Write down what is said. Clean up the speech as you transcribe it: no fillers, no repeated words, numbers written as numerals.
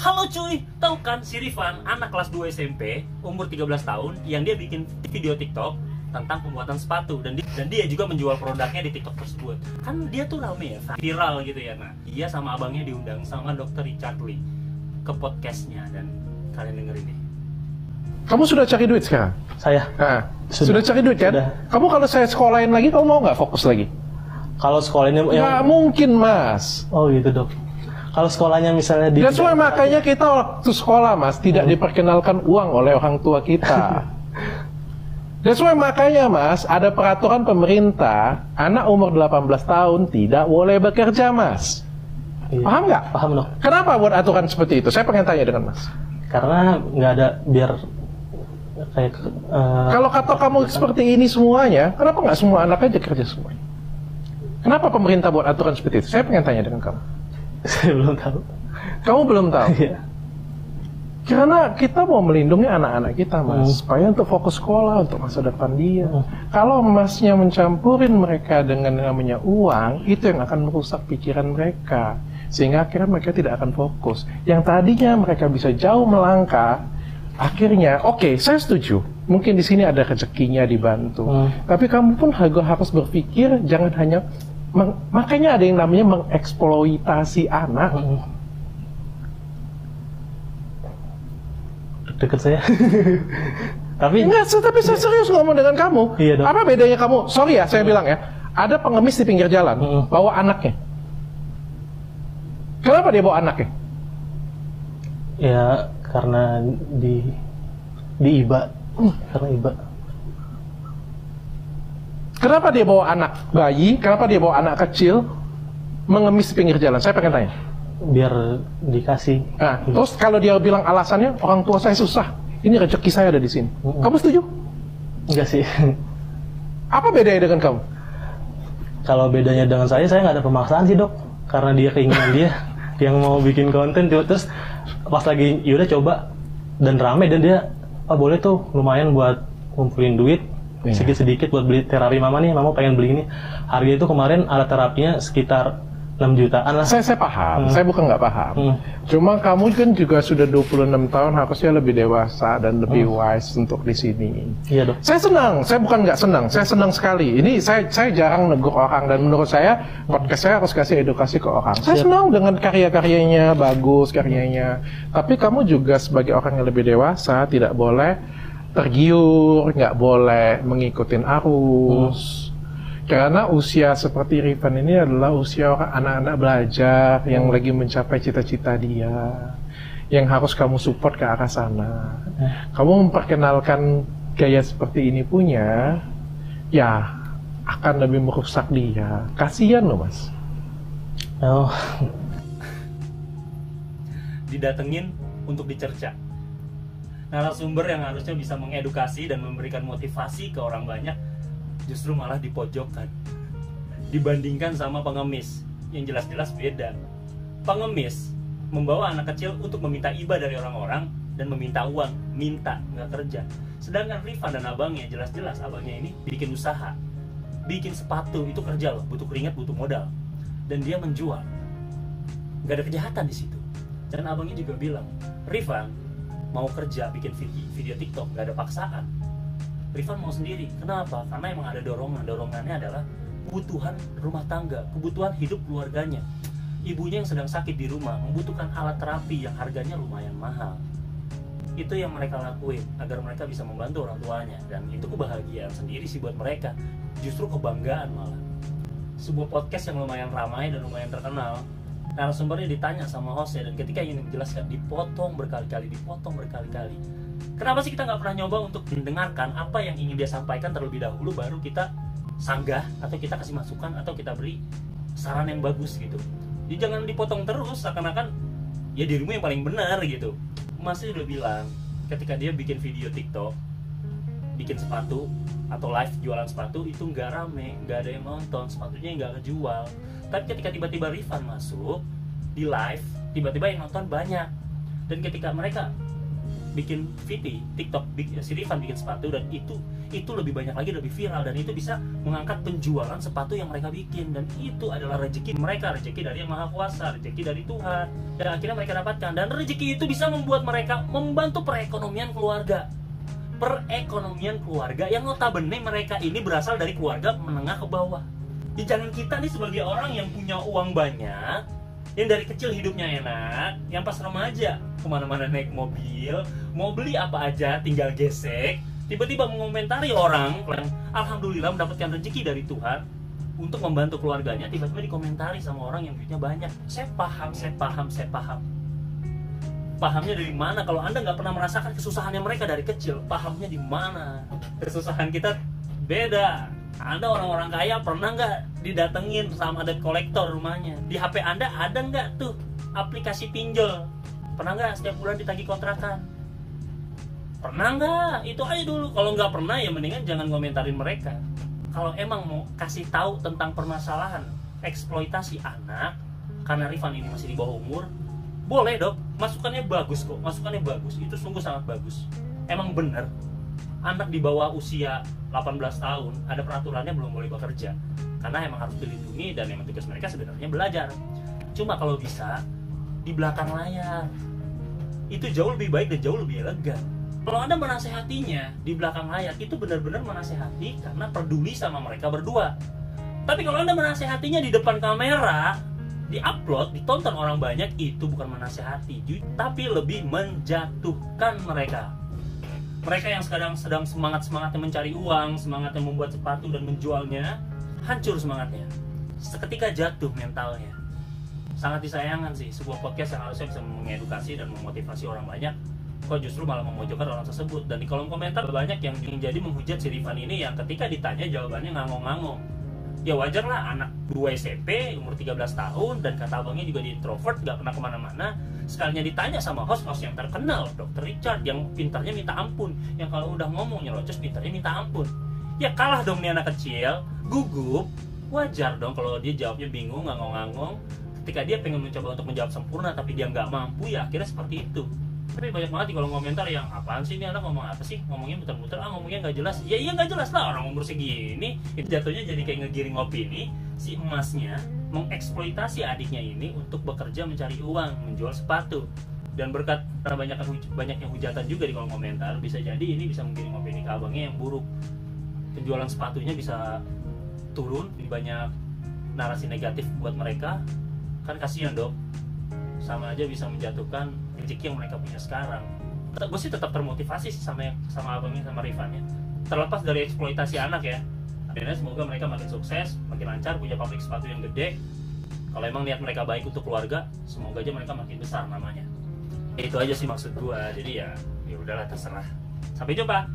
Halo cuy, tahu kan si Rifan, anak kelas 2 SMP, umur 13 tahun, yang dia bikin video TikTok tentang pembuatan sepatu dan dia juga menjual produknya di TikTok tersebut. Kan dia tuh rame ya, viral gitu ya. Nah, dia sama abangnya diundang sama Dr. Richard Lee ke podcastnya dan kalian dengerin deh. Kamu sudah cari duit sekarang? Saya? Nah, sudah cari duit kan? Sudah. Kamu kalau saya sekolahin lagi, kamu mau nggak fokus lagi? Kalau sekolahnya Nggak mungkin, Mas. Oh gitu dok. Kalau sekolahnya misalnya di... Dan soalnya makanya kita waktu sekolah, Mas, tidak diperkenalkan uang oleh orang tua kita. Dan soalnya makanya, Mas, ada peraturan pemerintah, anak umur 18 tahun tidak boleh bekerja, Mas. Iya. Paham nggak? Paham dok. Kenapa buat aturan seperti itu? Saya pengen tanya dengan Mas. Karena nggak ada biar kayak... Kalau kata kamu seperti ini semuanya, kenapa nggak semua anak aja kerja semuanya? Kenapa pemerintah buat aturan seperti itu? Saya pengen tanya dengan kamu. Saya belum tahu. Kamu belum tahu? Iya. Karena kita mau melindungi anak-anak kita, Mas, supaya untuk fokus sekolah, untuk masa depan dia. Kalau Masnya mencampurin mereka dengan namanya uang, itu yang akan merusak pikiran mereka. Sehingga akhirnya mereka tidak akan fokus. Yang tadinya mereka bisa jauh melangkah, akhirnya, oke, saya setuju. Mungkin di sini ada rezekinya dibantu. Tapi kamu pun harus berpikir, jangan hanya... Makanya ada yang namanya mengeksploitasi anak. Deket saya. Tapi saya serius ngomong dengan kamu. Iya, dok. Apa bedanya kamu? Sorry ya, saya bilang ya. Ada pengemis di pinggir jalan, bawa anaknya. Kenapa dia bawa anaknya? ya karena di iba. Karena iba. Kenapa dia bawa anak bayi? Kenapa dia bawa anak kecil mengemis di pinggir jalan? Saya pengen tanya. Biar dikasih. Nah, terus kalau dia bilang alasannya orang tua saya susah, ini rezeki saya ada di sini. Kamu setuju? Enggak sih. Apa bedanya dengan kamu? Kalau bedanya dengan saya nggak ada pemaksaan sih dok. Karena dia keinginan dia yang mau bikin konten. Terus pas lagi yaudah coba dan rame dan dia boleh tuh lumayan buat ngumpulin duit sedikit-sedikit buat beli terapi mama nih. Mama pengen beli ini. Harga itu kemarin alat terapinya sekitar 6 jutaan lah. Saya paham, saya bukan nggak paham. Cuma kamu kan juga sudah 26 tahun, harusnya lebih dewasa dan lebih wise untuk di sini. Iya dok. Saya senang, saya bukan nggak senang, saya senang sekali. Ini saya jarang negur orang dan menurut saya podcast saya harus kasih edukasi ke orang. Saya senang dengan karya-karyanya, bagus karyanya. Tapi kamu juga sebagai orang yang lebih dewasa tidak boleh tergiur, nggak boleh mengikuti arus. Karena usia seperti Rifan ini adalah usia orang anak-anak belajar yang lagi mencapai cita-cita dia, yang harus kamu support ke arah sana. Kamu memperkenalkan gaya seperti ini punya, ya akan lebih merusak dia. Kasian loh mas. Oh. Didatengin untuk dicerca. Narasumber yang harusnya bisa mengedukasi dan memberikan motivasi ke orang banyak, justru malah dipojokkan dibandingkan sama pengemis yang jelas-jelas beda. Pengemis membawa anak kecil untuk meminta iba dari orang-orang dan meminta uang, minta, nggak kerja. Sedangkan Rifan dan abangnya, jelas-jelas abangnya ini bikin usaha, bikin sepatu, itu kerja loh, butuh keringat, butuh modal, dan dia menjual. Nggak ada kejahatan di situ. Dan abangnya juga bilang, Rifan mau kerja bikin video TikTok, nggak ada paksaan. Rifan mau sendiri. Kenapa? Karena emang ada dorongan. Dorongannya adalah kebutuhan rumah tangga, kebutuhan hidup keluarganya. Ibunya yang sedang sakit di rumah membutuhkan alat terapi yang harganya lumayan mahal. Itu yang mereka lakuin agar mereka bisa membantu orang tuanya, dan itu kebahagiaan sendiri sih buat mereka. Justru kebanggaan malah. Sebuah podcast yang lumayan ramai dan lumayan terkenal. Narasumbernya ditanya sama hostnya, dan ketika ingin menjelaskan dipotong berkali-kali. Kenapa sih kita nggak pernah nyoba untuk mendengarkan apa yang ingin dia sampaikan terlebih dahulu, baru kita sanggah atau kita kasih masukan atau kita beri saran yang bagus gitu. Jadi jangan dipotong terus seakan-akan ya dirimu yang paling benar gitu. Masih udah bilang ketika dia bikin video TikTok, bikin sepatu atau live jualan sepatu itu nggak rame, nggak ada yang nonton, sepatunya nggak kejual. Tapi ketika tiba-tiba Rifan masuk di live, tiba-tiba yang nonton banyak. Dan ketika mereka bikin video TikTok, si Rifan bikin sepatu, dan itu lebih banyak lagi, lebih viral, dan itu bisa mengangkat penjualan sepatu yang mereka bikin, dan itu adalah rezeki mereka, rezeki dari Yang Maha Kuasa, rezeki dari Tuhan, dan akhirnya mereka dapatkan, dan rezeki itu bisa membuat mereka membantu perekonomian keluarga yang notabene mereka ini berasal dari keluarga menengah ke bawah. Ya, jangan kita nih sebagai orang yang punya uang banyak, yang dari kecil hidupnya enak, yang pas remaja kemana-mana naik mobil, mau beli apa aja tinggal gesek, tiba-tiba mengomentari orang yang alhamdulillah mendapatkan rezeki dari Tuhan untuk membantu keluarganya, tiba-tiba dikomentari sama orang yang duitnya banyak. Saya paham. Pahamnya dari mana? Kalau Anda nggak pernah merasakan kesusahannya mereka dari kecil, pahamnya di mana? Kesusahan kita beda. Anda orang-orang kaya pernah nggak didatengin sama debt collector rumahnya? Di HP Anda ada nggak tuh aplikasi pinjol? Pernah nggak setiap bulan ditagih kontrakan? Pernah nggak? Itu aja dulu. Kalau nggak pernah ya mendingan jangan komentarin mereka. Kalau emang mau kasih tahu tentang permasalahan eksploitasi anak, karena Rifan ini masih di bawah umur, boleh dok, masukannya bagus kok, masukannya bagus, itu sungguh sangat bagus. Emang bener, anak di bawah usia 18 tahun, ada peraturannya belum boleh bekerja, karena emang harus dilindungi dan emang tugas mereka sebenarnya belajar. Cuma kalau bisa, di belakang layar, itu jauh lebih baik dan jauh lebih elegan. Kalau Anda menasehatinya di belakang layar, itu benar-benar menasehati karena peduli sama mereka berdua. Tapi kalau Anda menasehatinya di depan kamera, di-upload, ditonton orang banyak, itu bukan menasehati, tapi lebih menjatuhkan mereka. Mereka yang sedang semangatnya mencari uang, semangatnya membuat sepatu dan menjualnya, hancur semangatnya. Seketika jatuh mentalnya. Sangat disayangkan sih, sebuah podcast yang harusnya bisa mengedukasi dan memotivasi orang banyak, kok justru malah memojokkan orang tersebut. Dan di kolom komentar banyak yang jadi menghujat si Rifan ini, yang ketika ditanya jawabannya ngangong-ngangong. Ya wajar lah, anak 2 SMP, umur 13 tahun, dan kata abangnya juga di introvert, gak pernah kemana-mana. Sekalinya ditanya sama host yang terkenal, Dr. Richard, yang pintarnya minta ampun, yang kalau udah ngomong nyerocos pintarnya minta ampun. Ya kalah dong nih anak kecil, gugup. Wajar dong kalau dia jawabnya bingung, ngangong-ngangong. Ketika dia pengen mencoba untuk menjawab sempurna, tapi dia nggak mampu, ya akhirnya seperti itu. Tapi banyak banget di kolom komentar yang apaan sih ini anak ngomong apa sih, ngomongnya muter-muter, ngomongnya nggak jelas. Ya iya nggak jelas lah, orang umur segini. Itu jatuhnya jadi kayak ngegiring opini si emasnya mengeksploitasi adiknya ini untuk bekerja mencari uang, menjual sepatu. Dan berkat banyaknya hujatan juga di kolom komentar, bisa jadi ini bisa menggiring opini ke abangnya yang buruk. Penjualan sepatunya bisa turun, banyak narasi negatif buat mereka. Kan kasihan dok, sama aja bisa menjatuhkan rezeki yang mereka punya sekarang. Gue sih tetap termotivasi sih sama abangnya, sama Rifannya. Terlepas dari eksploitasi anak ya, akhirnya semoga mereka makin sukses, makin lancar, punya pabrik sepatu yang gede. Kalau emang niat mereka baik untuk keluarga, semoga aja mereka makin besar namanya. Itu aja sih maksud gue. Jadi ya udahlah, terserah. Sampai jumpa.